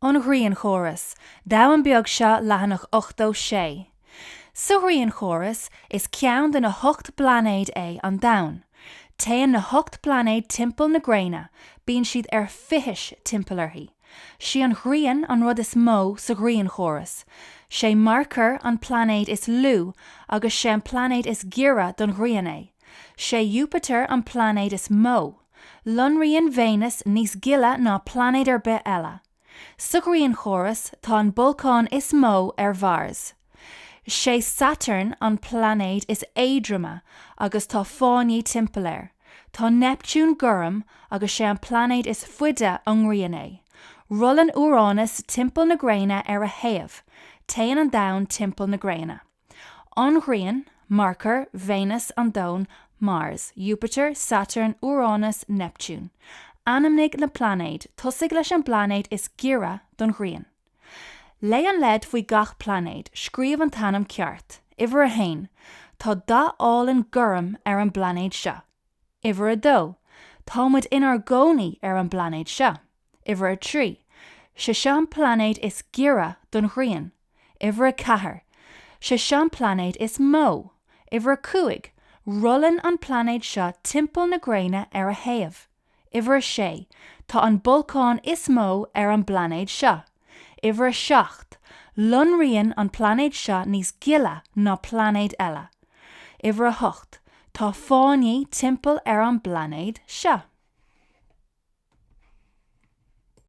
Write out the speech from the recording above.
An Ghrian chóras, dá an beag seo lehanach 8 Sa Ghrian chóras is ceann de na 8 blanéid an dain. Téann na 8 blanéid timpeall na Gréine, bíonn siad fithis timpeallarthaí. Si an Ghrian an rud is mó sa Ghrian chóras. Sé marcar an planéid is lú agus sé an planéid is gira don Ghrian é. Sé Jupiter an planéid is mó. Lonraíonn Venus níos gile ná planéid bith eile. Sa Ghrian chóras tá an bholcán is mó bhars. Sé Saturn an planéid is éadrama agus tá fáinní timpeall. Tá Neptún gurm agus sé an planéid is fuide an Ghrian é. Rullan Uranus timpeall na Gréine a thaobh, téann an domhan timpeall na Gréine. An Ghrian, marcar, Venus an domhan, Mars, Jupiter, Saturn, Uranus, Neptún. Anamnig na planéid, tosaigh leis an planéid is gira don Ghrian. Lé an lead faoi gach planéid, scríomh an tanam ceart, uimhir a hain, tá dá álan gurm an blanéid seo. Uimhir a dó, tá muid inar gcónaí an blanéid seo. Uimhir a trí, se an planéid is gira don Ghrian. Uimhir a chathair, se an planéid is mó. Uimhir a cúig, rullan an planéid seo timpeall na Gréine a thaobh. Uimhir a sé, tá an bholcán is mó an blanéid seo. Uimhir a 7, lonraíonn an planéid seo níos gile ná planéid eile. Uimhir a 8, tá fáinní timpeall an blanéid seo.